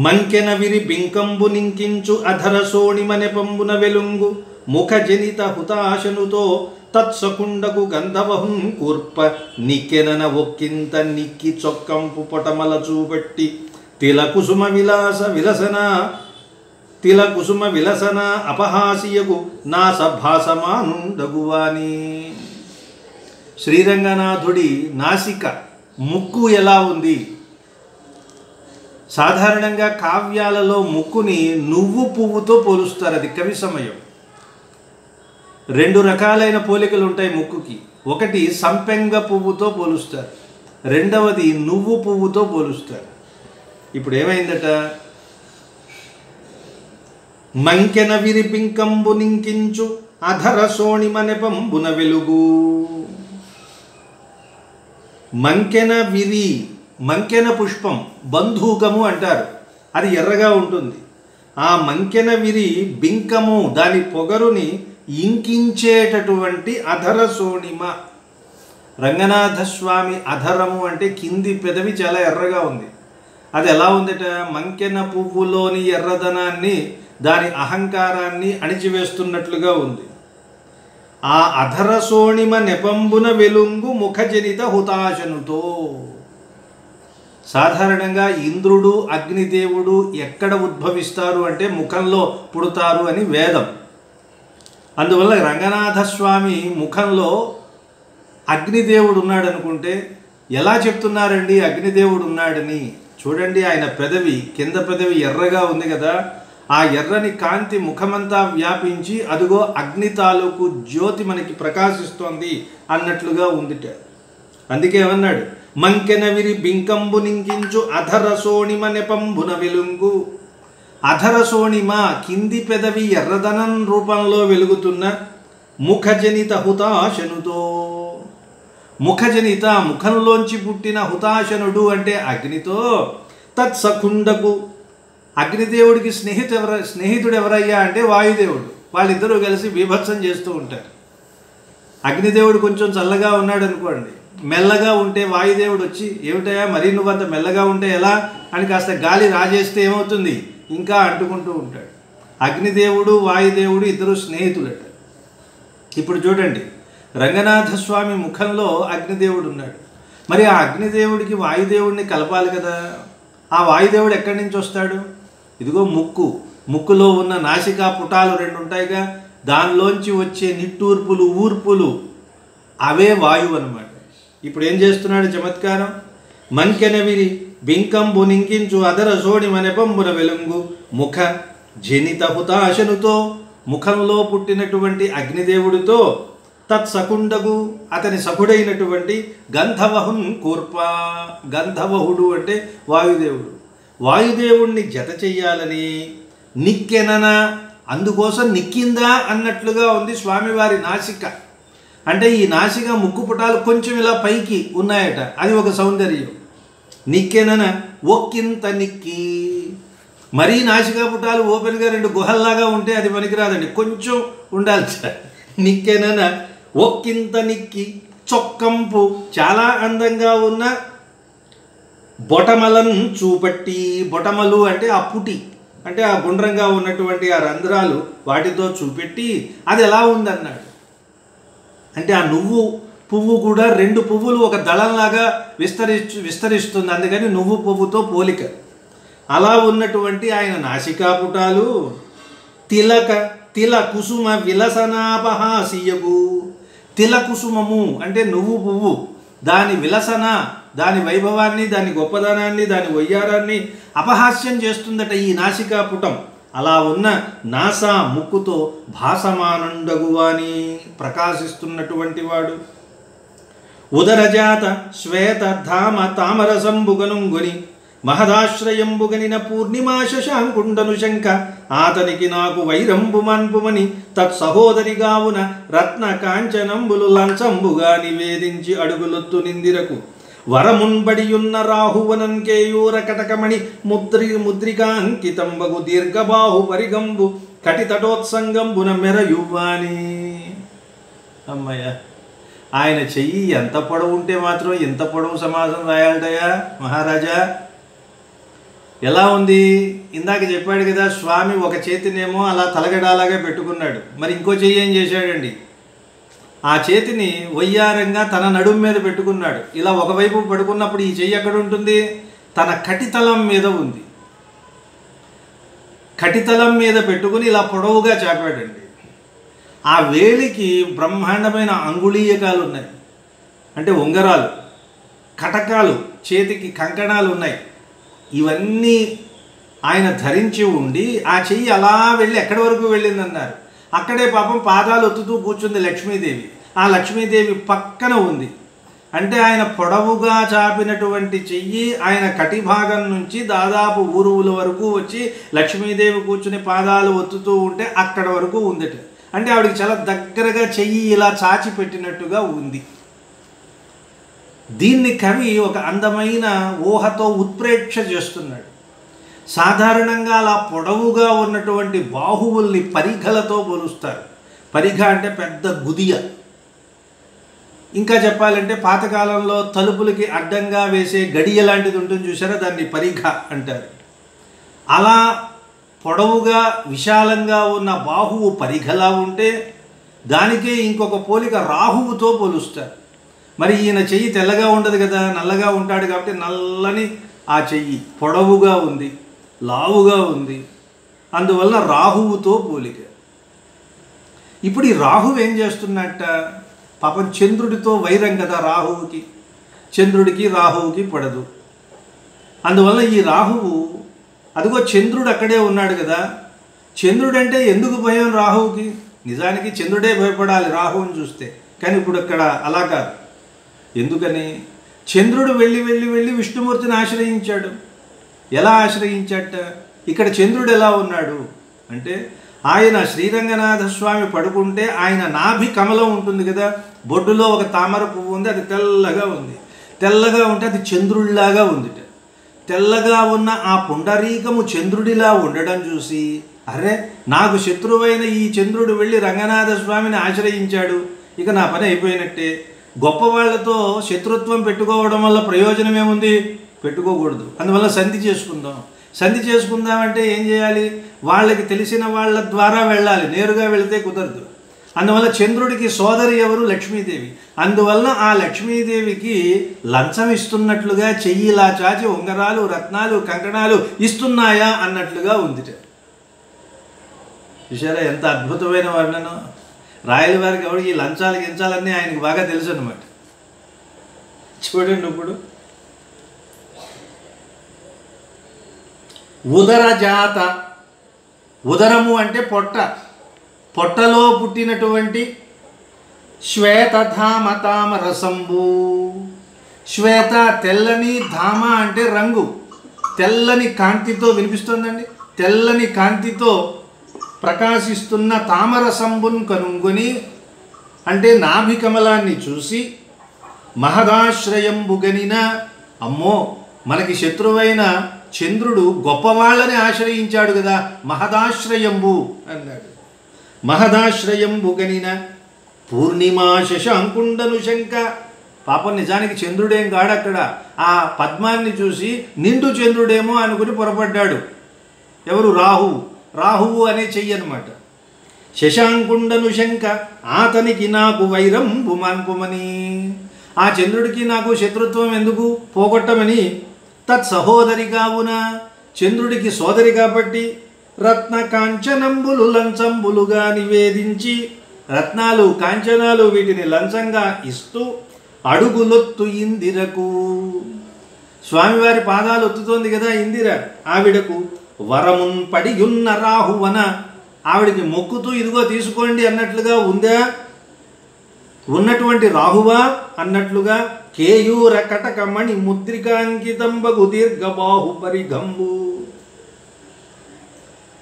మంకెన విరి బింకంబు నింకించు అధర సోణిమ నెపంబున వెలుంగు ముఖ జనిత హుతాశనుతో తత్సకుండకు గంధవహుం కూర్ప నిక్కెనన ఒక్కింత నిక్కి చొక్కంపు పొటమల చూపట్టి తిలకుసుమ విలసన అపహాసియకు నా సభాసమానుండగువాని. శ్రీరంగనాథుడి నాసిక ముక్కు ఎలా ఉంది? సాధారణంగా కావ్యాలలో ముక్కుని నువ్వు పువ్వుతో పోలుస్తారు. అది కవి సమయం. రెండు రకాలైన పోలికలు ఉంటాయి ముక్కుకి. ఒకటి సంపెంగ పువ్వుతో పోలుస్తారు, రెండవది నువ్వు పువ్వుతో పోలుస్తారు. ఇప్పుడు ఏమైందట? మంకెన విరి పింకంబు నింకించు అధర సోణిమ నెపంబున వెలుగు. మంకెన విరి, మంకెన పుష్పం బంధూకము అంటారు, అది ఎర్రగా ఉంటుంది. ఆ మంకెన విరి బింకము, దాని పొగరుని ఇంకించేటటువంటి అధర సోణిమ. రంగనాథస్వామి అధరము అంటే కింది పెదవి చాలా ఎర్రగా ఉంది. అది ఎలా ఉందట? మంకెన పువ్వులోని ఎర్రదనాన్ని, దాని అహంకారాన్ని అణిచివేస్తున్నట్లుగా ఉంది. ఆ అధర సోణిమ నెపంబున వెలుంగు ముఖజనిత హుతాశనుతో. సాధారణంగా ఇంద్రుడు, అగ్నిదేవుడు ఎక్కడ ఉద్భవిస్తారు అంటే ముఖంలో పుడతారు అని వేదం. అందువల్ల రంగనాథస్వామి ముఖంలో అగ్నిదేవుడు ఉన్నాడు అనుకుంటే ఎలా చెప్తున్నారండి అగ్నిదేవుడు ఉన్నాడని? చూడండి, ఆయన పెదవి, కింద పెదవి ఎర్రగా ఉంది కదా, ఆ ఎర్రని కాంతి ముఖమంతా వ్యాపించి అదుగో అగ్ని తాలూకు జ్యోతి మనకి ప్రకాశిస్తోంది అన్నట్లుగా ఉందిట. అందుకే ఏమన్నాడు? మంకెన విరి బింకంబు నింకించు అధర సోణిమ నెపంబున వెలుంగు. అధర సోణిమ కింది పెదవి ఎర్రదనం రూపంలో వెలుగుతున్న ముఖజనిత హుతాశనుతో. ముఖజనిత, ముఖంలోంచి పుట్టిన హుతాశనుడు అంటే అగ్నితో. తత్సకుండకు, అగ్నిదేవుడికి స్నేహితుడు ఎవరయ్యా అంటే వాయుదేవుడు. వాళ్ళిద్దరూ కలిసి బీభత్సం చేస్తూ ఉంటారు. అగ్నిదేవుడు కొంచెం చల్లగా ఉన్నాడు అనుకోండి, మెల్లగా ఉంటే వాయుదేవుడు వచ్చి ఏమిటయా మరీ నువ్వంత మెల్లగా ఉంటే ఎలా అని కాస్త గాలి రాజేస్తే ఏమవుతుంది, ఇంకా అంటుకుంటూ ఉంటాడు. అగ్నిదేవుడు వాయుదేవుడు ఇద్దరు స్నేహితులట. ఇప్పుడు చూడండి, రంగనాథస్వామి ముఖంలో అగ్నిదేవుడు ఉన్నాడు. మరి ఆ అగ్నిదేవుడికి వాయుదేవుడిని కలపాలి కదా. ఆ వాయుదేవుడు ఎక్కడి నుంచి వస్తాడు? ఇదిగో ముక్కులో ఉన్న నాసికా పుటాలు రెండు ఉంటాయిగా, దానిలోంచి వచ్చే నిట్టూర్పులు, ఊర్పులు, అవే వాయువు అన్నమాట. ఇప్పుడు ఏం చేస్తున్నాడు చమత్కారం? మంకెన విరి బింకంబు నింకించు అధర సోణిమ నెపంబున వెలుంగు ముఖ జనిత హుతాశనుతో. ముఖంలో పుట్టినటువంటి అగ్నిదేవుడితో తత్సకుండగు, అతని సఖుడైనటువంటి గంధవహున్ కూర్ప. గంధవహుడు అంటే వాయుదేవుడు. వాయుదేవుణ్ణి జత చెయ్యాలని నిక్కెనన, అందుకోసం నిక్కిందా అన్నట్లుగా ఉంది స్వామివారి నాసిక. అంటే ఈ నాసిక ముక్కు పుటాలు కొంచెం ఇలా పైకి ఉన్నాయట, అది ఒక సౌందర్యం. నిక్కెనన ఒక్కింత నిక్కి. మరీ నాసికా పుటాలు ఓపెన్గా రెండు గుహల్లాగా ఉంటే అది పనికిరాదండి, కొంచెం ఉండాలి. నిక్కెనన ఒక్కింత నిక్కి చొక్కంపు, చాలా అందంగా ఉన్న బొటమలను చూపట్టి. బొటమలు అంటే ఆ పుటి, అంటే ఆ గుండ్రంగా ఉన్నటువంటి ఆ రంధ్రాలు, వాటితో చూపెట్టి అది ఎలా ఉందన్నాడు. అంటే ఆ నువ్వు పువ్వు కూడా రెండు పువ్వులు ఒక దళంలాగా విస్తరిస్తుంది, అందుకని నువ్వు పువ్వుతో పోలిక. అలా ఉన్నటువంటి ఆయన నాసికాపుటాలు తిల కుసుమ విలసనాపహాసియగు. తిల కుసుమము అంటే నువ్వు పువ్వు, దాని విలసన, దాని వైభవాన్ని, దాని గొప్పదనాన్ని, దాని వయ్యారాన్ని అపహాస్యం చేస్తుందట ఈ నాసికాపుటం. అలా ఉన్న నాసా ముక్కుతో భాసమానందగువాని, ప్రకాశిస్తున్నటువంటి వాడు. ఉదరజాత శ్వేత ధామ తామరసంబుగనుంగుని మహదాశ్రయంబుగనిన పూర్ణిమా శశాంకుండను శంఖ. ఆతనికి నాకు వైరంబు మన్పుమని తత్సహోదరిగావున రత్న కాంచనంబులు లంచంబుగా నివేదించి అడుగులొత్తు నిందిరకు. వరమున్బడియున్న రాహువనం కేయూర కటకమణి ముద్రికాంకితంబగు దీర్ఘబాహు పరిగంబు కటితటోత్సంగంబున మెరయువ్వాని. అమ్మయ్య, ఆయన చెయ్యి ఎంత పొడవు ఉంటే మాత్రం ఇంత పొడవు సమాసం రాయాలటయా మహారాజా? ఎలా ఉంది? ఇందాక చెప్పాడు కదా, స్వామి ఒక చేతినేమో అలా తలగడాలాగా పెట్టుకున్నాడు, మరి ఇంకో చెయ్యి ఏం చేశాడండి? ఆ చేతిని వయ్యారంగా తన నడుము మీద పెట్టుకున్నాడు. ఇలా ఒకవైపు పడుకున్నప్పుడు ఈ చెయ్యి ఎక్కడ ఉంటుంది? తన కటితలం మీద ఉంది. కటితలం మీద పెట్టుకుని ఇలా పొడవుగా చాపాడండి. ఆ వేలికి బ్రహ్మాండమైన అంగుళీయకాలు ఉన్నాయి, అంటే ఉంగరాలు, కటకాలు, చేతికి కంకణాలు ఉన్నాయి. ఇవన్నీ ఆయన ధరించి ఉండి ఆ చెయ్యి అలా వెళ్ళి ఎక్కడి వరకు వెళ్ళిందన్నారు? అక్కడే పాపం పాదాలు ఒత్తుతూ కూర్చుంది లక్ష్మీదేవి. ఆ లక్ష్మీదేవి పక్కన ఉంది. అంటే ఆయన పొడవుగా చాపినటువంటి చెయ్యి ఆయన కటి భాగం నుంచి దాదాపు ఊరువుల వరకు వచ్చి లక్ష్మీదేవి కూర్చుని పాదాలు ఒత్తుతూ ఉంటే అక్కడ వరకు ఉందట. అంటే ఆవిడికి చాలా దగ్గరగా చెయ్యి ఇలా చాచి పెట్టినట్టుగా ఉంది. దీన్ని కవి ఒక అందమైన ఊహతో ఉత్ప్రేక్ష చేస్తున్నాడు. సాధారణంగా అలా పొడవుగా ఉన్నటువంటి బాహువుల్ని పరిఘలతో పోలుస్తారు. పరిఘ అంటే పెద్ద గుదియ. ఇంకా చెప్పాలంటే పాతకాలంలో తలుపులకి అడ్డంగా వేసే గడియ లాంటిది ఉంటుంది చూసారా, దాన్ని పరిఘ అంటారు. అలా పొడవుగా విశాలంగా ఉన్న బాహువు పరిఘలా ఉంటే దానికే ఇంకొక పోలిక రాహువుతో పోలుస్తారు. మరి ఈయన చెయ్యి తెల్లగా ఉండదు కదా, నల్లగా ఉంటాడు కాబట్టి నల్లని ఆ చెయ్యి పొడవుగా ఉంది, లావుగా ఉంది, అందువల్ల రాహువుతో పోలిక. ఇప్పుడు ఈ రాహువు ఏం చేస్తున్నట్ట? పాపం చంద్రుడితో వైరం కదా రాహువుకి, చంద్రుడికి రాహువుకి పడదు. అందువల్ల ఈ రాహువు, అదిగో చంద్రుడు అక్కడే ఉన్నాడు కదా, చంద్రుడంటే ఎందుకు భయం రాహువుకి? నిజానికి చంద్రుడే భయపడాలి రాహువుని చూస్తే, కానీ ఇప్పుడు అక్కడ అలా కాదు. ఎందుకని? చంద్రుడు వెళ్ళి వెళ్ళి వెళ్ళి విష్ణుమూర్తిని ఆశ్రయించాడు. ఎలా ఆశ్రయించాట? ఇక్కడ చంద్రుడు ఎలా ఉన్నాడు అంటే, ఆయన శ్రీరంగనాథ స్వామి పడుకుంటే ఆయన నాభి కమలం ఉంటుంది కదా, బొడ్డులో ఒక తామర పువ్వు ఉంది, అది తెల్లగా ఉంది. తెల్లగా ఉంటే అది చంద్రుడిలాగా ఉంది. తెల్లగా ఉన్న ఆ పుండరీకము చంద్రుడిలా ఉండడం చూసి, అరే నాకు శత్రువైన ఈ చంద్రుడు వెళ్ళి రంగనాథ స్వామిని ఆశ్రయించాడు, ఇక నా పని అయిపోయినట్టే. గొప్పవాళ్లతో శత్రుత్వం పెట్టుకోవడం వల్ల ప్రయోజనం ఏముంది? పెట్టుకోకూడదు. అందువల్ల సంధి చేసుకుందాం. సంధి చేసుకుందామంటే ఏం చేయాలి? వాళ్ళకి తెలిసిన వాళ్ళ ద్వారా వెళ్ళాలి, నేరుగా వెళితే కుదరదు. అందువల్ల చంద్రుడికి సోదరి ఎవరు? లక్ష్మీదేవి. అందువల్ల ఆ లక్ష్మీదేవికి లంచం ఇస్తున్నట్లుగా చెయ్యిలా చాచి ఉంగరాలు, రత్నాలు, కంకణాలు ఇస్తున్నాయా అన్నట్లుగా ఉంది. చూసారా ఎంత అద్భుతమైన వర్ణన! రాయల వారికి ఎవరికి లంచాలు గించాలన్నీ ఆయనకు బాగా తెలుసు అన్నమాట. చూడండి, ఇప్పుడు ఉదరజాత, ఉదరము అంటే పొట్ట, పొట్టలో పుట్టినటువంటి శ్వేతధామ తామరసంబు. శ్వేత తెల్లని, ధామ అంటే రంగు, తెల్లని కాంతితో, వినిపిస్తుందండి, తెల్లని కాంతితో ప్రకాశిస్తున్న తామరసంబున్ కనుగొని, అంటే నాభి కమలాన్ని చూసి, మహదాశ్రయంబుగనిన, అమ్మో మనకి శత్రువైన చంద్రుడు గొప్పవాళ్ళని ఆశ్రయించాడు కదా, మహదాశ్రయంబు అన్నాడు. మహదాశ్రయంబుగనిన పూర్ణిమా శశాంకుండను శంక. పాపం నిజానికి చంద్రుడేం కాడక్కడ, ఆ పద్మాన్ని చూసి నిండు చంద్రుడేమో అనుకుని పొరపడ్డాడు. ఎవరు? రాహువు. రాహువు అనే చెయ్యి అన్నమాట. శశాంకుండను శంక ఆతనికి నాకు వైరం భుమాన్పుమని. ఆ చంద్రుడికి నాకు శత్రుత్వం ఎందుకు పోగొట్టమని, తత్ సహోదరి కావున, చంద్రుడికి సోదరి కాబట్టి, రత్న కాంచనంబులు లంచంబులుగా నివేదించి, రత్నాలు కాంచనాలు వీటిని లంచంగా ఇస్తూ అడుగులొత్తు ఇందిరకు. స్వామివారి పాదాలు ఒత్తుతోంది కదా ఇందిర, ఆవిడకు వరమున్ పడియున్న రాహువన, ఆవిడికి మొక్కుతూ ఇదిగో తీసుకోండి అన్నట్లుగా ఉందా? ఉన్నటువంటి రాహువా అన్నట్లుగా కేయూర కటకమణి ముద్రికాంకితంబగు దీర్ఘబాహు పరిగంబు.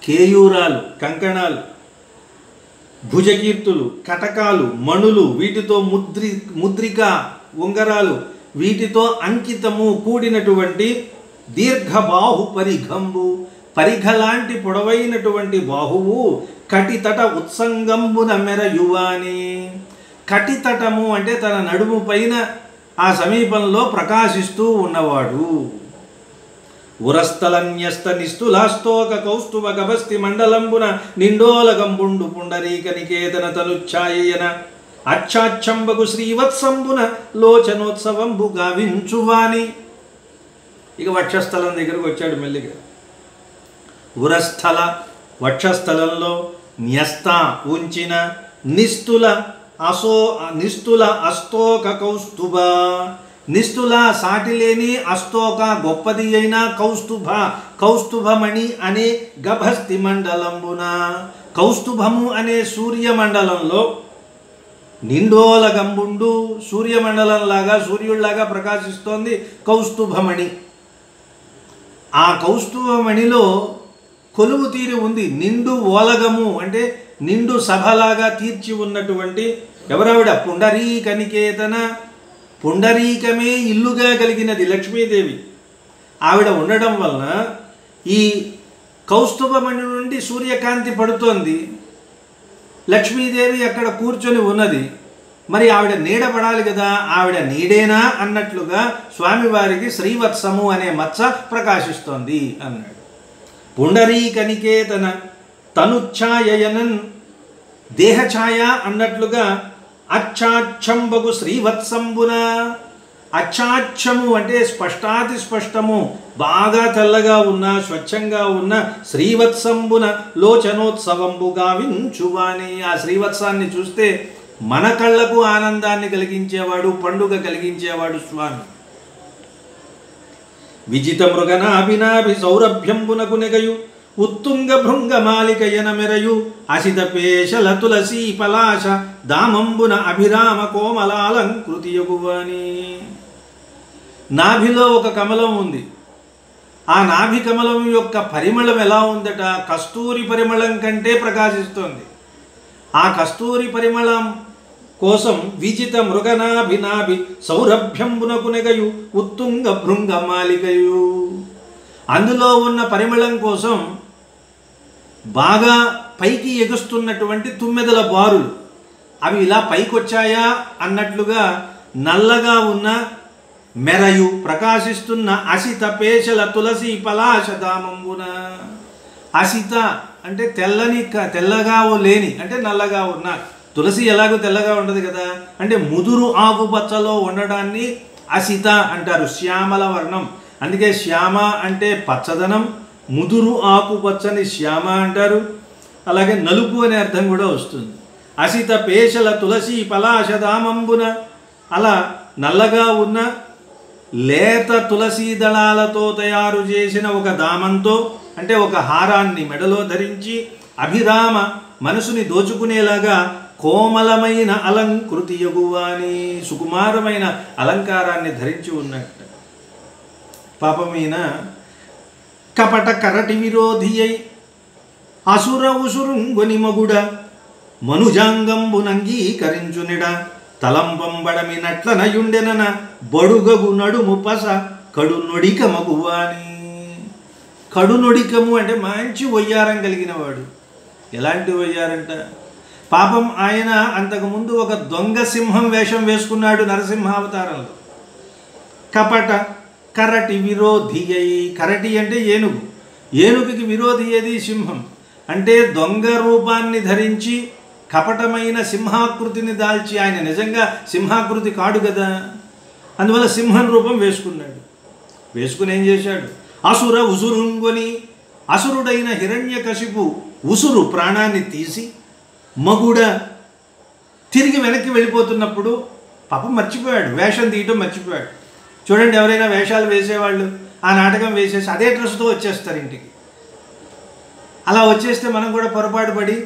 కేయూరాలు, కంకణాలు, భుజకీర్తులు, కటకాలు, మణులు, వీటితో ముద్రిక ఉంగరాలు, వీటితో అంకితము కూడినటువంటి దీర్ఘబాహు పరిగంబు, పరిఘలాంటి పొడవైనటువంటి బాహువు, కటితట ఉత్సంగంబున మెరయువాని. కటితటము అంటే తన నడుము పైన ఆ సమీపంలో ప్రకాశిస్తూ ఉన్నవాడు. ఉరస్థలన్యస్త నిస్తులాస్తోక కౌస్తుభ గభస్తి మండలంబున నిండోలగంబుండు పుండరీక నికేతన తనుఛాయన అచ్చాచ్చంబగు శ్రీవత్సంబున లోచనోత్సవంబు గావించువాని. ఇక వక్షస్థలం దగ్గరకు వచ్చాడు మెల్లిగా. ఉరస్థల వక్షస్థలంలో, న్యస్త ఉంచిన, నిస్తుల అస్తోక కౌస్తుభ, నిస్తుల సాటిలేని, అస్తోక గొప్పది అయిన, కౌస్తుభ కౌస్తుభమణి అనే గభస్తి మండలంబున, కౌస్తుభము అనే సూర్యమండలంలో, నిండోలగంబుండు సూర్యమండలంలాగా సూర్యుడిలాగా ప్రకాశిస్తోంది కౌస్తుభమణి. ఆ కౌస్తుభమణిలో కొలువు తీరి ఉంది. నిండు ఓలగము అంటే నిండు సభలాగా తీర్చి ఉన్నటువంటి ఎవరావిడ? పుండరీక నికేతన. పుండరీకమే ఇల్లుగా కలిగినది లక్ష్మీదేవి. ఆవిడ ఉండడం వలన ఈ కౌస్తుభమణి నుండి సూర్యకాంతి పడుతోంది. లక్ష్మీదేవి అక్కడ కూర్చొని ఉన్నది. మరి ఆవిడ నీడ పడాలి కదా, ఆవిడ నీడేనా అన్నట్లుగా స్వామివారికి శ్రీవత్సము అనే మచ్చ ప్రకాశిస్తోంది అన్నాడు. పుండరీక నికేతన తనుఛాయనన్, దేహఛాయ అన్నట్లుగా అచ్చాచ్చంబగు శ్రీవత్సంబున. అచ్చాచ్చము అంటే స్పష్టాతి స్పష్టము, బాగా తెల్లగా ఉన్న, స్వచ్ఛంగా ఉన్న శ్రీవత్సంబున లోచనోత్సవంబు గావించువాని. ఆ శ్రీవత్సాన్ని చూస్తే మన కళ్ళకు ఆనందాన్ని కలిగించేవాడు, పండుగ కలిగించేవాడు స్వామి. విజిత మృగనాభినాభి సౌరభ్యంబునకు నెగయు ఉత్తుంగ భృంగమాలికయన మెరయు అసిత పేశల తులసీ పలాశ దామంబున అభిరామ కోమలాలంకృతి యగువాని. నాభిలో ఒక కమలం ఉంది. ఆ నాభి కమలం యొక్క పరిమళం ఎలా ఉందట? కస్తూరి పరిమళం కంటే ప్రకాశిస్తోంది. ఆ కస్తూరి పరిమళం కోసం విజిత మృగనాభినాభి సౌరభ్యంబునకు నెగయు ఉత్తుంగ భృంగమాలికయు. అందులో ఉన్న పరిమళం కోసం బాగా పైకి ఎగుస్తున్నటువంటి తుమ్మెదల బారులు అవి ఇలా పైకొచ్చాయా అన్నట్లుగా నల్లగా ఉన్న మెరయు ప్రకాశిస్తున్న అసిత పేశల తులసి పలాశదామంబున. అసిత అంటే తెల్లగా లేని అంటే నల్లగా ఉన్న. తులసి ఎలాగో తెల్లగా ఉండదు కదా, అంటే ముదురు ఆకుపచ్చలో ఉండడాన్ని అసిత అంటారు. శ్యామల వర్ణం, అందుకే శ్యామ అంటే పచ్చదనం, ముదురు ఆకుపచ్చని శ్యామ అంటారు. అలాగే నలుపు అనే అర్థం కూడా వస్తుంది. అసిత పేశల తులసి పలాశదామంబున. అలా నల్లగా ఉన్న లేత తులసీ దళాలతో తయారు చేసిన ఒక దామంతో అంటే ఒక హారాన్ని మెడలో ధరించి అభిరామ మనసుని దోచుకునేలాగా కోమలమైన అలంకృతి యగువాని, సుకుమారమైన అలంకారాన్ని ధరించి ఉన్నట్టు. పాపమైన కపట కరటి విరోధి అయి అసుర ఉసురుంగొని మగుడ మనుజాంగంబునంగీకరించునిడ తలంపంబడమినట్లనయుండెనన బడుగగు నడుము పస కడునొడిక మగువాని. కడునొడికము అంటే మంచి వయ్యారం కలిగిన వాడు. ఎలాంటి వయ్యారంట? పాపం ఆయన అంతకుముందు ఒక దొంగ సింహం వేషం వేసుకున్నాడు నరసింహావతారంలో. కపట కరటి విరోధి అయి. కరటి అంటే ఏనుగు, ఏనుగుకి విరోధి ఏది? సింహం. అంటే దొంగ రూపాన్ని ధరించి కపటమైన సింహాకృతిని దాల్చి, ఆయన నిజంగా సింహాకృతి కాడు కదా, అందువల్ల సింహం రూపం వేసుకున్నాడు. వేసుకుని ఏం చేశాడు? అసుర ఉసురుంగొని, అసురుడైన హిరణ్యకశిపు ఉసురు ప్రాణాన్ని తీసి మగుడ తిరిగి వెనక్కి వెళ్ళిపోతున్నప్పుడు పాపం మర్చిపోయాడు, వేషం తీయటం మర్చిపోయాడు. చూడండి, ఎవరైనా వేషాలు వేసేవాళ్ళు ఆ నాటకం వేసేసి అదే డ్రెస్తో వచ్చేస్తారు ఇంటికి. అలా వచ్చేస్తే మనం కూడా పొరపాటు పడి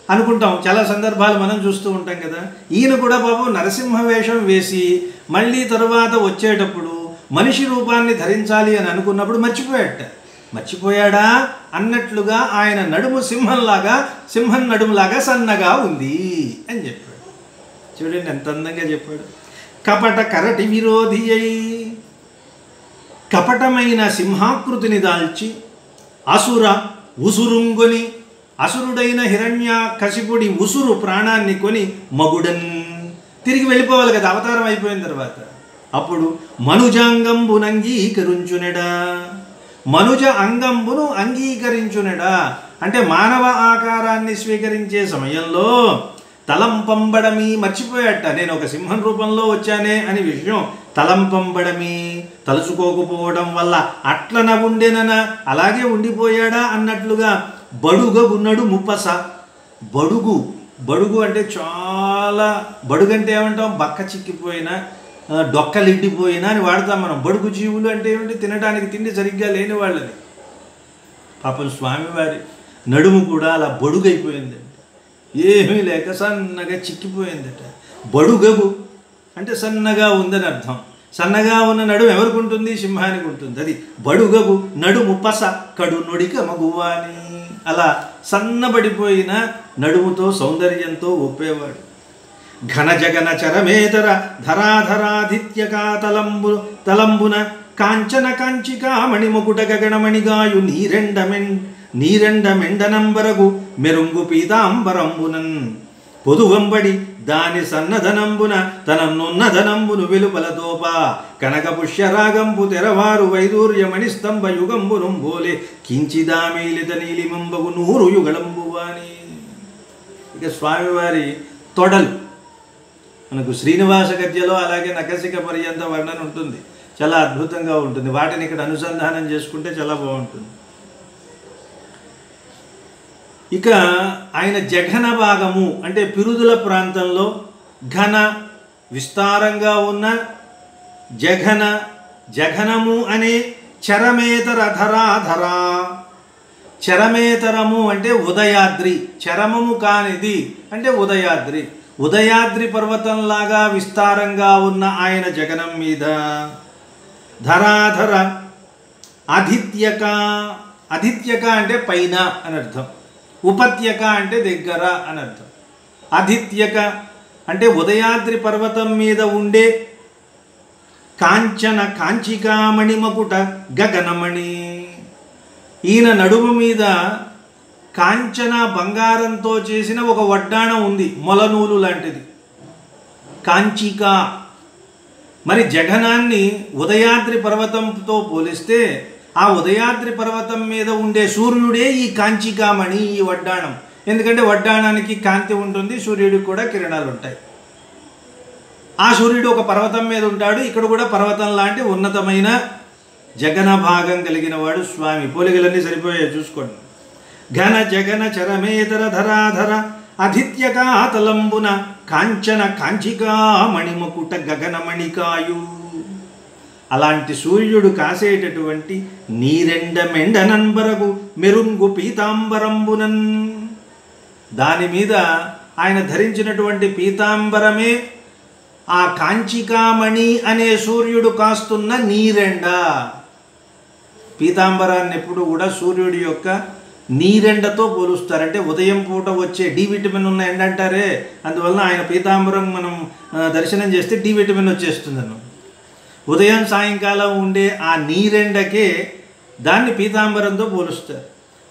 అనుకుంటాం, చాలా సందర్భాలు మనం చూస్తూ ఉంటాం కదా. ఈయన కూడా పాపం నరసింహ వేషం వేసి మళ్ళీ తరువాత వచ్చేటప్పుడు మనిషి రూపాన్ని ధరించాలి అని అనుకున్నప్పుడు మర్చిపోయాడా అన్నట్లుగా ఆయన నడుము సింహం నడుములాగా సన్నగా ఉంది అని చెప్పాడు. చూడండి ఎంత అందంగా చెప్పాడు. కపట కరటి విరోధి అయి, కపటమైన సింహాకృతిని దాల్చి అసుర ఉసురుంగొని, అసురుడైన హిరణ్యకశిపుడి ఉసురు ప్రాణాన్ని కొని మగుడన్ తిరిగి వెళ్ళిపోవాలి కదా అవతారం అయిపోయిన తర్వాత. అప్పుడు మనుజాంగంబునంగీకరించునెడా, మనుజ అంగంబును అంగీకరించునడా. అంటే మానవ ఆకారాన్ని స్వీకరించే సమయంలో తలంపంబడమి మర్చిపోయాట. నేను ఒక సింహం రూపంలో వచ్చానే అని విషయం తలంపంబడమి తలుచుకోకపోవడం వల్ల అట్లన ఉండేనన అలాగే ఉండిపోయాడా అన్నట్లుగా బడుగగున్నడు ముప్పస. బడుగు అంటే చాలా బడుగంటే ఏమంటాం, బక్క చిక్కిపోయినా డొక్కలిడ్డిపోయినా అని వాడతాం మనం. బడుగు జీవులు అంటే ఏమిటి, తినడానికి తిండి సరిగ్గా లేని వాళ్ళని. పాపం స్వామివారి నడుము కూడా అలా బడుగైపోయిందండి, ఏమీ లేక సన్నగా చిక్కిపోయిందట. బడుగగు అంటే సన్నగా ఉందని అర్థం. సన్నగా ఉన్న నడుము ఎవరికి ఉంటుంది, సింహానికి ఉంటుంది. అది బడుగగు నడుము పస కడు నొడిక మగువాని. అలా సన్నబడిపోయిన నడుముతో సౌందర్యంతో ఒప్పేవాడు. ఘన జగన చరమేతర ధరాధరాధిత్యకా తలంబున కాంచన కాంచికా మణిముకుట గగణమణిగాయు నీరెండ మెండనంబరగు మెరుంగు పీతాంబరంబునన్ పొదువంబడి దాని సన్నధనంబున తననున్నధనంబును వెలుపలతోప కనక పుష్యరాగంపు తెరవారు వైదూర్యమణి స్తంభ యుగంబును బోలే కించిదామీలిత నీలిమంబగు 100 యుగళంబువాని. ఇక స్వామివారి తొడలు మనకు శ్రీనివాస గద్యలో అలాగే నకసిక పర్యంత వర్ణన ఉంటుంది, చాలా అద్భుతంగా ఉంటుంది. వాటిని ఇక్కడ అనుసంధానం చేసుకుంటే చాలా బాగుంటుంది. ఇక ఆయన జఘన భాగము అంటే పిరుదుల ప్రాంతంలో ఘన విస్తారంగా ఉన్న జఘనము అనే చరమేతర ధరాధరా. చరమేతరము అంటే ఉదయాద్రి, చరమము కానిది అంటే ఉదయాద్రి పర్వతంలాగా విస్తారంగా ఉన్న ఆయన జగనం మీద ధరాధర అధిత్యక అంటే పైన అని అర్థం, ఉపత్యక అంటే దగ్గర అని అర్థం. అధిత్యక అంటే ఉదయాద్రి పర్వతం మీద ఉండే కాంచికామణి మకుట గగనమణి. ఈయన నడుము మీద కాంచన బంగారంతో చేసిన ఒక వడ్డాణం ఉంది, మొలనూలు లాంటిది, కాంచిక. మరి జగనాన్ని ఉదయాద్రి పర్వతంతో పోలిస్తే ఆ ఉదయాద్రి పర్వతం మీద ఉండే సూర్యుడే ఈ కాంచికామణి, ఈ వడ్డాణం. ఎందుకంటే వడ్డాణానికి కాంతి ఉంటుంది, సూర్యుడికి కూడా కిరణాలు ఉంటాయి. ఆ సూర్యుడు ఒక పర్వతం మీద ఉంటాడు, ఇక్కడ కూడా పర్వతం లాంటి ఉన్నతమైన జగన భాగం కలిగిన వాడు స్వామి. పోలికలన్నీ సరిపోయాయి చూసుకోండి. ఘన జగన చరమేతర ధరాధర అధిత్యకా తలంబున కాంచన కాంచికా మణిమకుట గగనమణికాయు. అలాంటి సూర్యుడు కాసేటటువంటి నీరెండ మెండనంబరగు మెరుంగు పీతాంబరంబునన్. దాని మీద ఆయన ధరించినటువంటి పీతాంబరమే ఆ కాంచికామణి అనే సూర్యుడు కాస్తున్న నీరెండ. పీతాంబరాన్ని ఎప్పుడు కూడా సూర్యుడి యొక్క నీరెండతో పోలుస్తారు. అంటే ఉదయం పూట వచ్చే డి విటమిన్ ఉన్న ఎండ అంటారే, అందువలన ఆయన పీతాంబరం మనం దర్శనం చేస్తే డి విటమిన్ వచ్చేస్తుంది అన్న. ఉదయం సాయంకాలం ఉండే ఆ నీరెండకే దాన్ని పీతాంబరంతో పోలుస్తారు.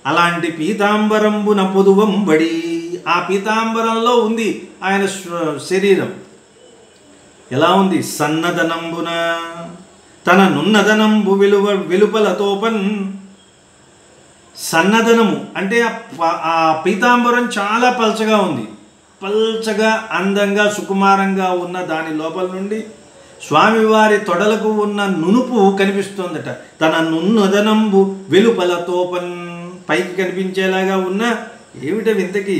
అలాంటి పీతాంబరంబున పొదువంబడి, ఆ పీతాంబరంలో ఉంది ఆయన శరీరం. ఎలా ఉంది, సన్నదనంబున తన నున్నదనంబు వెలుపలతోపన్. సన్నదనము అంటే ఆ పీతాంబరం చాలా పల్చగా ఉంది, పల్చగా అందంగా సుకుమారంగా ఉన్న దాని లోపల నుండి స్వామివారి తొడలకు ఉన్న నునుపు కనిపిస్తోందట. తన నున్నదనంబు వెలుపలతోపన్, పైకి కనిపించేలాగా ఉన్న ఏమిటవి ఇంతకీ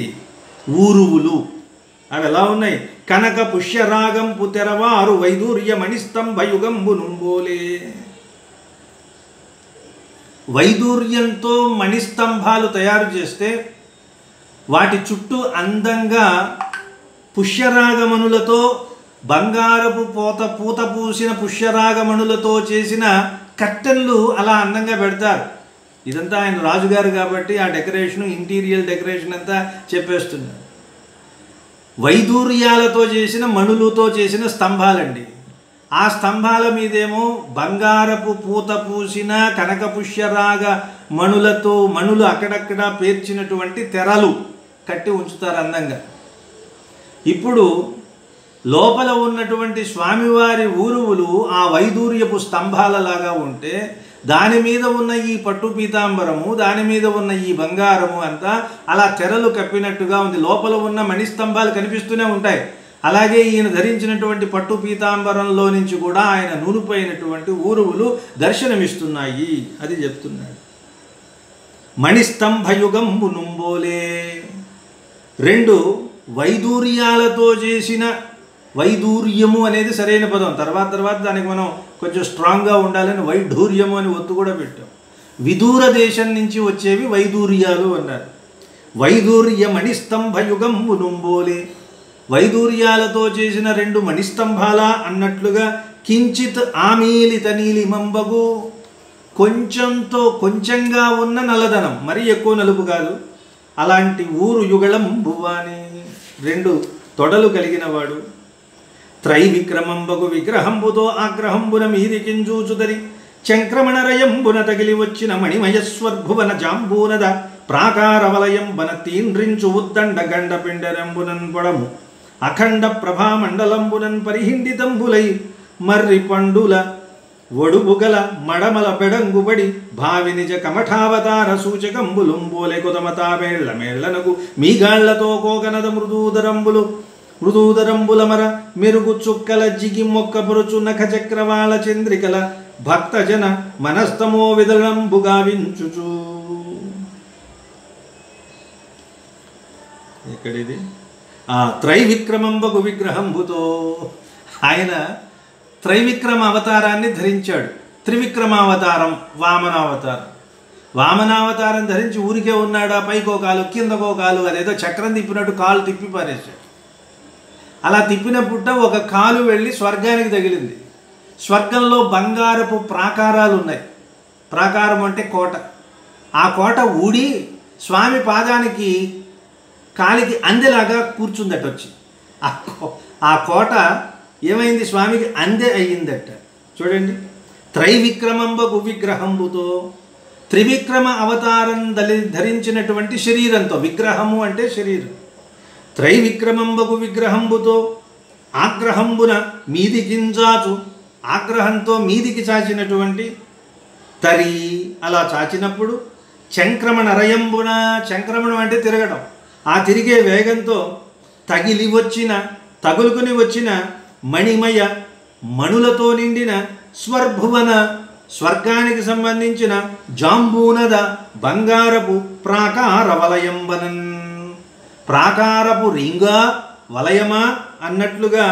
ఊరువులు. అవి ఎలా ఉన్నాయి, కనక పుష్యరాగంపు తెరవారు వైదూర్యమణి స్తంభ యుగంబు నుంబోలే. వైదూర్యంతో మణిస్తంభాలు తయారు చేస్తే వాటి చుట్టూ అందంగా పుష్యరాగమణులతో, బంగారపు పూత పూసిన పుష్యరాగమణులతో చేసిన కర్టన్లు అలా అందంగా పెడతారు. ఇదంతా ఆయన రాజుగారు కాబట్టి ఆ డెకరేషను, ఇంటీరియర్ డెకరేషన్ అంతా చెప్పేస్తున్నారు. వైదూర్యాలతో చేసిన మణులతో చేసిన స్తంభాలండి. ఆ స్తంభాల మీదేమో బంగారపు పూత పూసిన కనక పుష్యరాగ మణులు అక్కడక్కడ పేర్చినటువంటి తెరలు కట్టి ఉంచుతారు అందంగా. ఇప్పుడు లోపల ఉన్నటువంటి స్వామివారి ఊరువులు ఆ వైదూర్యపు స్తంభాలలాగా ఉంటే దాని మీద ఉన్న ఈ పట్టు పీతాంబరము, దాని మీద ఉన్న ఈ బంగారము అంతా అలా తెరలు కప్పినట్టుగా ఉంది. లోపల ఉన్న మణిస్తంభాలు కనిపిస్తూనే ఉంటాయి. అలాగే ఈయన ధరించినటువంటి పట్టు పీతాంబరంలో నుంచి కూడా ఆయన నూలుపోయినటువంటి ఊరువులు దర్శనమిస్తున్నాయి. అది చెప్తున్నాడు. మణిస్తంభయుగంబు నుంబోలే. 2 వైదూర్యాలతో చేసిన, వైదూర్యము అనేది సరైన పదం. తర్వాత దానికి మనం కొంచెం స్ట్రాంగ్గా ఉండాలని వైఢూర్యము అని ఒత్తు కూడా పెట్టాం. విదూర దేశం నుంచి వచ్చేవి వైదూర్యాలు అన్నారు. వైదూర్య మణిస్తంభయుగంబు నుంబోలే. వైదూర్యాలతో చేసిన 2 మణిస్తంభాల అన్నట్లుగా కించిత్ ఆమీలిత నీలిమంబగు. కొంచెంగా ఉన్న నల్లదనం, మరీ ఎక్కువ నలుపు కాదు. అలాంటి ఊరు యుగళం భువాని. 2 తొడలు కలిగిన వాడు. త్రైవిక్రమంబగు విగ్రహంబుతో ఆగ్రహంబున మీదికింజూచుదరి చంక్రమణరయంబున తగిలి వచ్చిన మణిమయస్వర్భువన జాంబూనద ప్రాకారవలయంబన తీండ్రించు ఉద్దండ గండ పిండరంబునన్ పొడము అఖండ ప్రభామండలంబునన్ పరిహిండితంబులై మర్రి పండుల ఒడుబుగల మడమల పెడంగుబడి భావి నిజ కమఠావతార సూచకంబులుంబోలె కొదమతాబేళ్ల మేళ్లనకు మీగాళ్లతో కోకనద మృదూదరంబుల మర మెరుగు చుక్కల జిగి మొక్కపరుచు నఖ చక్రవాళ చంద్రికల భక్తజన మనస్తమో విదళంబు గావించుచు. ఎక్కడిది? త్రైవిక్రమంబగు విగ్రహంబుతో. ఆయన త్రైవిక్రమ అవతారాన్ని ధరించాడు. త్రివిక్రమావతారం వామనావతారం. వామనావతారం ధరించి ఊరికే ఉన్నాడా? పైకో కాలు కిందకో కాలు, అదేదో చక్రం తిప్పినట్టు కాలు తిప్పి పారేశాడు. అలా తిప్పినప్పుడు ఒక కాలు వెళ్ళి స్వర్గానికి తగిలింది. స్వర్గంలో బంగారపు ప్రాకారాలు ఉన్నాయి. ప్రాకారం అంటే కోట. ఆ కోట ఊడి స్వామి పాదానికి కాలికి అందెలాగా కూర్చుందట వచ్చి. ఆ కోట ఏమైంది? స్వామికి అందె అయ్యిందట. చూడండి, త్రైవిక్రమంబగు విగ్రహంబుతో. త్రివిక్రమ అవతారం ధరించినటువంటి శరీరంతో. విగ్రహము అంటే శరీరం. త్రైవిక్రమంబగు విగ్రహంబుతో ఆగ్రహంబున మీదికించాచు. ఆగ్రహంతో మీదికి చాచినటువంటి తరి. అలా చాచినప్పుడు చంక్రమణ రయంబున. చంక్రమణం అంటే తిరగడం. ఆ తిరిగే వేగంతో తగులుకుని వచ్చిన మణిమయ మణులతో నిండిన స్వర్భువన, స్వర్గానికి సంబంధించిన జాంబూనద బంగారపు ప్రాకార వలయంబనన్. ప్రాకారపు రింగా వలయమా అన్నట్లుగా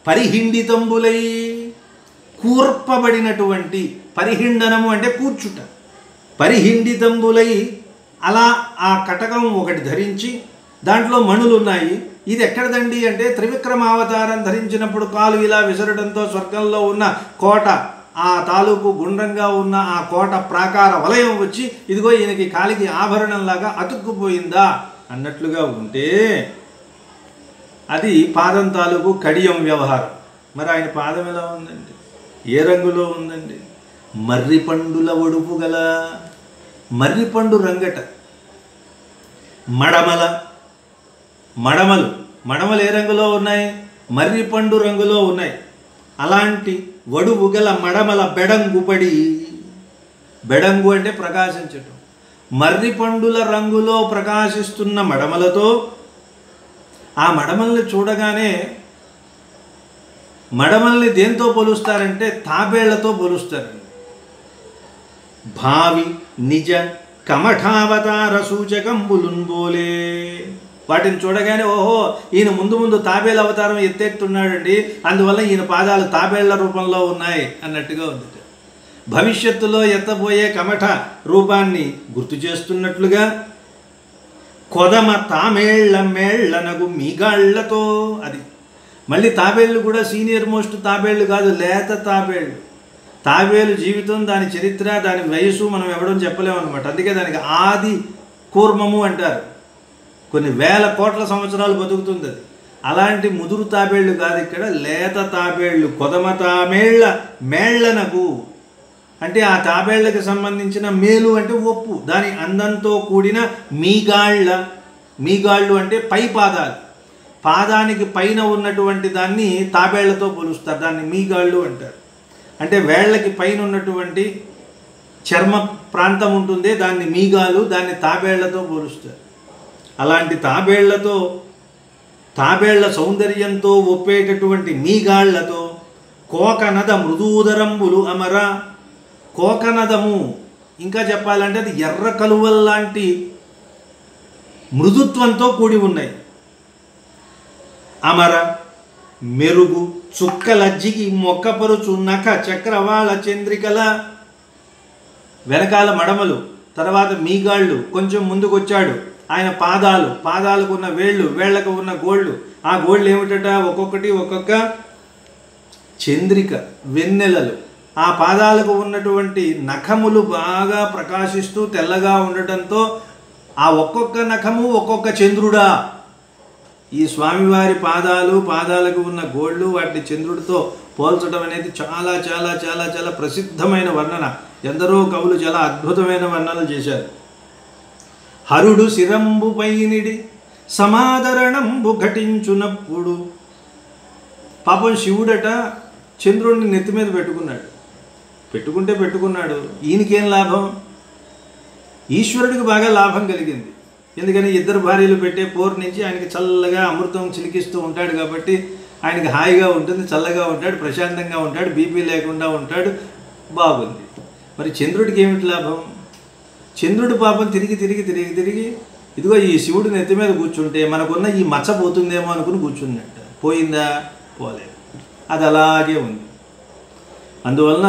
పరిహిండితంబులై కూర్పబడినటువంటి. పరిహిండనము అంటే కూర్చుట. పరిహిండితంబులై అలా ఆ కటకం ఒకటి ధరించి దాంట్లో మణులు ఉన్నాయి. ఇది ఎక్కడదండి అంటే త్రివిక్రమావతారం ధరించినప్పుడు కాలు ఇలా విసరడంతో స్వర్గంలో ఉన్న కోట, ఆ తాలూకు గుండ్రంగా ఉన్న ఆ కోట ప్రాకార వలయం వచ్చి ఇదిగో ఈయనకి కాలికి ఆభరణంలాగా అతుక్కుపోయిందా అన్నట్లుగా ఉంటే అది పాదం తాలూకు కడియం వ్యవహారం. మరి ఆయన పాదం ఎలా ఉందండి? ఏ రంగులో ఉందండి? మర్రి పండుల ఒడుపు గల. మర్రిపండు రంగట. మడమలు ఏ రంగులో ఉన్నాయి? మర్రిపండు రంగులో ఉన్నాయి. అలాంటి వడువు గల మడమల బెడంగుపడి. బెడంగు అంటే ప్రకాశించటం. మర్రి పండుల రంగులో ప్రకాశిస్తున్న మడమలతో. ఆ మడమల్ని చూడగానే, మడమల్ని దేంతో పోలుస్తారంటే తాబేళ్లతో పోలుస్తారండి. భావి నిజ కమఠావతార సూచకంబులుంబోలే. వాటిని చూడగానే ఓహో ఈయన ముందు తాబేళ్ళ అవతారం ఎత్తేట్టున్నాడండి, అందువల్ల ఈయన పాదాలు తాబేళ్ల రూపంలో ఉన్నాయి అన్నట్టుగా ఉంది. భవిష్యత్తులో ఎత్తబోయే కమఠ రూపాన్ని గుర్తు చేస్తున్నట్లుగా కొదమ మేళ్లనగు మీగాళ్లతో. అది మళ్ళీ తాబేళ్ళు కూడా సీనియర్ మోస్ట్ తాబేళ్ళు కాదు, లేత తాబేళ్ళు. తాబేలు జీవితం, దాని చరిత్ర, దాని వయసు మనం ఎవడం చెప్పలేమన్నమాట. అందుకే దానికి ఆది కూర్మము అంటారు. కొన్ని వేల కోట్ల సంవత్సరాలు బతుకుతుంది అది. అలాంటి ముదురు తాబేళ్ళు కాదు ఇక్కడ, లేత తాబేళ్ళు. కొదమ మేళ్లనగు అంటే ఆ తాబేళ్లకు సంబంధించిన మేలు అంటే ఒప్పు, దాని అందంతో కూడిన మీగాళ్ళు అంటే పై పాదాలు. పాదానికి పైన ఉన్నటువంటి దాన్ని తాబేళ్లతో పోలుస్తారు, దాన్ని మీగాళ్ళు అంటారు. అంటే వేళ్ళకి పైన ఉన్నటువంటి చర్మ ప్రాంతం ఉంటుంది, దాన్ని మీగాలు, దాన్ని తాబేళ్లతో పోలుస్తారు. అలాంటి తాబేళ్ల సౌందర్యంతో ఒప్పేటటువంటి మీగాళ్లతో కోకనద మృదూదరంబులు అమర. కోకనదము ఇంకా చెప్పాలంటే అది ఎర్ర కలువల్లాంటి మృదుత్వంతో కూడి ఉన్నాయి. అమర మెరుగు చుక్కలజ్జికి మొక్కపరుచు నఖ చక్రవాళ చంద్రికల. వెనకాల మడమలు, తర్వాత మీగాళ్ళు, కొంచెం ముందుకు వచ్చాడు ఆయన పాదాలకు ఉన్న వేళ్లకు ఉన్న గోళ్ళు. ఆ గోళ్ళు ఏమిటట? ఒక్కొక్కటి ఒక్కొక్క చంద్రిక, వెన్నెలలు. ఆ పాదాలకు ఉన్నటువంటి నఖములు బాగా ప్రకాశిస్తూ తెల్లగా ఉండటంతో ఆ ఒక్కొక్క నఖము ఒక్కొక్క చంద్రుడా. ఈ స్వామివారి పాదాలకు ఉన్న గోళ్ళు వాటిని చంద్రుడితో పోల్చడం అనేది చాలా చాలా చాలా చాలా ప్రసిద్ధమైన వర్ణన. ఎందరో కవులు చాలా అద్భుతమైన వర్ణనలు చేశారు. హరుడు శిరంబు పైనిడి సమాదరణంబు ఘటించునప్పుడు. పాపం శివుడట చంద్రుడిని నెత్తి మీద పెట్టుకున్నాడు. ఈయనకేం లాభం? ఈశ్వరుడికి బాగా లాభం కలిగింది. ఎందుకని ఇద్దరు భార్యలు పెట్టే పోరు నుంచి ఆయనకి చల్లగా అమృతం చిలికిస్తూ ఉంటాడు కాబట్టి ఆయనకి హాయిగా ఉంటుంది, చల్లగా ఉంటాడు, ప్రశాంతంగా ఉంటాడు, బీపీ లేకుండా ఉంటాడు, బాగుంది. మరి చంద్రుడికి ఏమిటి లాభం? చంద్రుడు పాపం తిరిగి ఇదిగో ఈ శివుడు నెత్తి మీద కూర్చుంటే మనకున్న ఈ మచ్చ పోతుందేమో అనుకుని కూర్చున్నట్ట. పోయిందా? పోలేదు, అది అలాగే ఉంది. అందువలన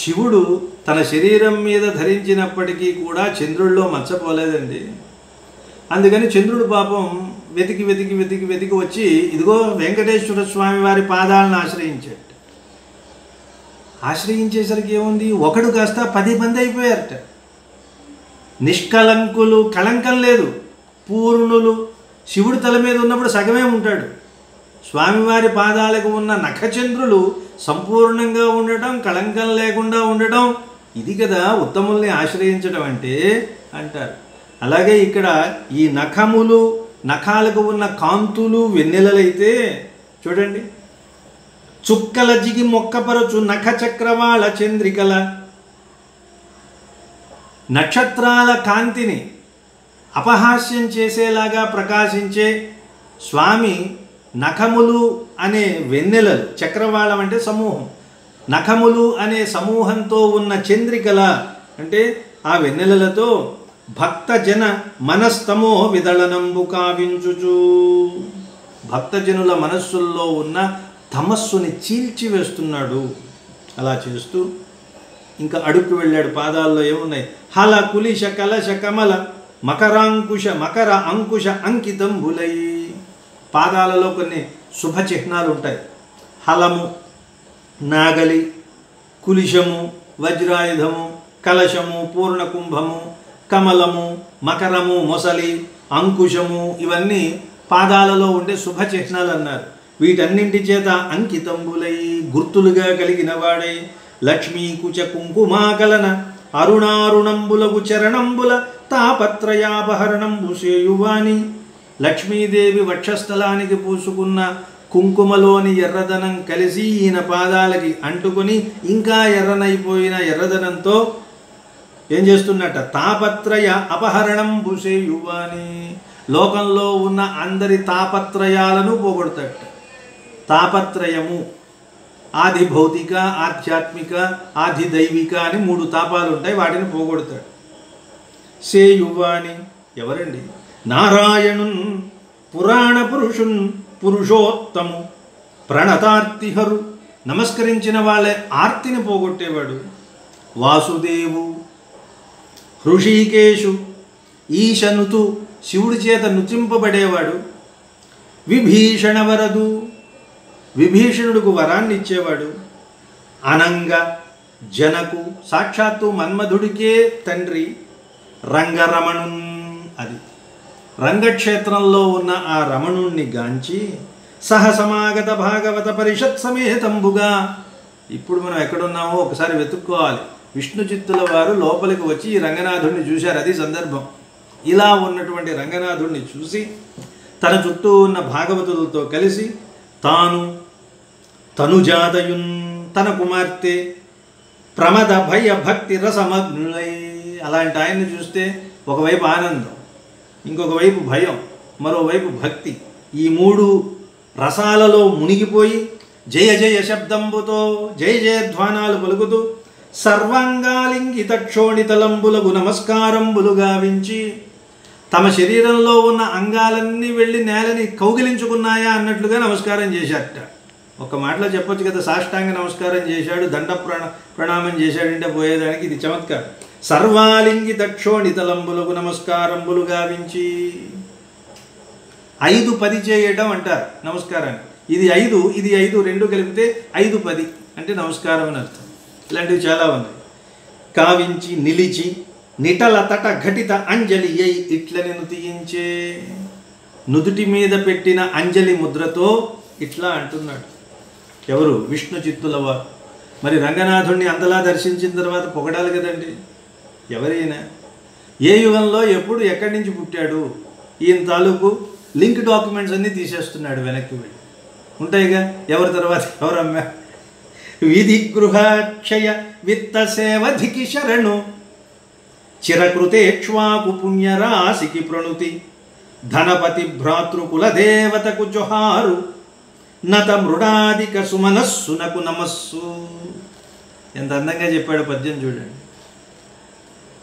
శివుడు తన శరీరం మీద ధరించినప్పటికీ కూడా చంద్రుడిలో మచ్చపోలేదండి. అందుకని చంద్రుడు పాపం వెతికి వచ్చి ఇదిగో వెంకటేశ్వర స్వామి వారి పాదాలను ఆశ్రయించాడు. ఆశ్రయించేసరికి ఏముంది? ఒకడు కాస్త 10 మంది అయిపోయారట. నిష్కలంకులు, కళంకం లేదు, పూర్ణులు. శివుడు తల మీద ఉన్నప్పుడు సగమే ఉంటాడు. స్వామివారి పాదాలకు ఉన్న నఖచంద్రులు సంపూర్ణంగా ఉండటం, కళంకం లేకుండా ఉండటం, ఇది కదా ఉత్తముల్ని ఆశ్రయించడం అంటే అంటారు. అలాగే ఇక్కడ ఈ నఖాలకు ఉన్న కాంతులు వెన్నెలలైతే చూడండి, చుక్కల జిగి మొక్కపరచు నఖ చక్రవాళ చంద్రికల. నక్షత్రాల కాంతిని అపహాస్యం చేసేలాగా ప్రకాశించే స్వామి నఖములు అనే వెన్నెలలు, చక్రవాళం అంటే సమూహం, నఖములు అనే సమూహంతో ఉన్న చంద్రికల అంటే ఆ వెన్నెలలతో భక్తజన మనస్తమో విదళనంబు కావించుచు. భక్తజనుల మనస్సుల్లో ఉన్న తమస్సుని చీల్చివేస్తున్నాడు. అలా చేస్తూ ఇంకా అడుక్కు వెళ్ళాడు. పాదాల్లో ఏమున్నాయి? హల కులిశ కలశ కమల మకర అంకుశ అంకితంబులై. పాదాలలో కొన్ని శుభ చిహ్నాలు ఉంటాయి. హలము నాగలి, కులిశము వజ్రాయుధము, కలశము పూర్ణకుంభము, కమలము మకరము మొసలి, అంకుశము, ఇవన్నీ పాదాలలో ఉండే శుభ చిహ్నాలు అన్నారు. వీటన్నింటి చేత అంకితంబులై గుర్తులుగా కలిగిన వాడై లక్ష్మీ కుచ కుంకుమాకలన అరుణారుణంబులగు చరణంబుల తాపత్రయాపహరణంబు సేయువాని. లక్ష్మీదేవి వక్షస్థలానికి పూసుకున్న కుంకుమలోని ఎర్రదనం కలిసి ఈయన పాదాలకి అంటుకొని ఇంకా ఎర్రనైపోయిన ఎర్రదనంతో ఏం చేస్తున్నట్ట? తాపత్రయ అపహరణంబు సేయువాని. లోకంలో ఉన్న అందరి తాపత్రయాలను పోగొడతాట. తాపత్రయము ఆది భౌతిక, ఆధ్యాత్మిక, ఆది దైవిక అని 3 తాపాలు ఉంటాయి, వాటిని పోగొడతాడు. సేయువాని ఎవరండి? నారాయణున్ పురాణ పురుషున్ పురుషోత్తము ప్రణతార్తిహరు. నమస్కరించిన వాళ్ళే ఆర్తిని పోగొట్టేవాడు. వాసుదేవు హృషికేశు ఈశనుతు శివుడి చేత నృతింపబడేవాడు. విభీషణ వరదు విభీషణుడికి వరాన్ని ఇచ్చేవాడు. అనంగ జనకు సాక్షాత్తు మన్మధుడికే తండ్రి. రంగరమణున్ అది రంగక్షేత్రంలో ఉన్న ఆ రమణుణ్ణి గాంచి సహసమాగత భాగవత పరిషత్ సమేతంబుగా. ఇప్పుడు మనం ఎక్కడున్నామో ఒకసారి వెతుక్కోవాలి. విష్ణు చిత్తుల వారు లోపలికి వచ్చి ఈ రంగనాథుడిని చూశారు. అది సందర్భం. ఇలా ఉన్నటువంటి రంగనాథుడిని చూసి తన చుట్టూ ఉన్న భాగవతులతో కలిసి తాను తనుజాతయున్ తన కుమార్తె ప్రమద భయ భక్తి రసమగ్నులై, అలాంటి ఆయన్ని చూస్తే ఒకవైపు ఆనందం, ఇంకొక వైపు భయం, మరోవైపు భక్తి, ఈ మూడు రసాలలో మునిగిపోయి జయ జయ శబ్దంబుతో జయ జయధ్వానాలు పలుకుతూ సర్వాంగాలింగిత క్షోణితలంబులకు నమస్కారంబులు గావించి తమ శరీరంలో ఉన్న అంగాలన్నీ వెళ్ళి నేలని కౌగిలించుకున్నాయా అన్నట్లుగా నమస్కారం చేశారట. ఒక మాటలో చెప్పొచ్చు కదా, సాష్టాంగ నమస్కారం చేశాడు, దండ ప్రణామం చేశాడంటే పోయేదానికి ఇది చమత్కారం. సర్వాలింగిత క్షోణితలంబులకు నమస్కారంబులు గావించి 5 10 చేయటం అంటారు నమస్కారాన్ని. ఇది 5 ఇది 5 రెండు కలిపితే 5 10 అంటే నమస్కారం అని అర్థం. ఇలాంటివి చాలా ఉన్నాయి. కావించి నిలిచి నిటల తట ఘటిత అంజలి అయి ఇట్లనెను తీయించే, నుదుటి మీద పెట్టిన అంజలి ముద్రతో ఇట్లా అంటున్నాడు. ఎవరు? విష్ణు చిత్తుల వారు. మరి రంగనాథుణ్ణి అంతలా దర్శించిన తర్వాత పొగడాలి కదండి. ఎవరైనా ఏ యుగంలో ఎప్పుడు ఎక్కడి నుంచి పుట్టాడు, ఈయన తాలూకు లింక్ డాక్యుమెంట్స్ అన్నీ తీసేస్తున్నాడు వెనక్కి వెళ్ళి. ఉంటాయిగా, ఎవరి తర్వాత ఎవరమ్మా. విధి గృహాక్షయ విత్త సేవధికి శరణు చిరకృతేక్ష్వాకు పుణ్యరాశికి ప్రణుతి ధనపతి భ్రాతృకుల దేవతకు జొహారు నత మృడాదిక సుమనస్సునకు నమస్సు. ఎంత అందంగా చెప్పాడు పద్యం చూడండి.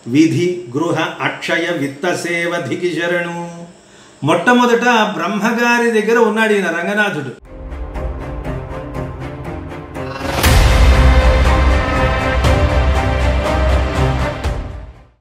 విధి గృహ అక్షయ విత్త సేవధికి శరణు. మొట్టమొదట బ్రహ్మగారి దగ్గర ఉన్నాడు ఈయన రంగనాథుడు.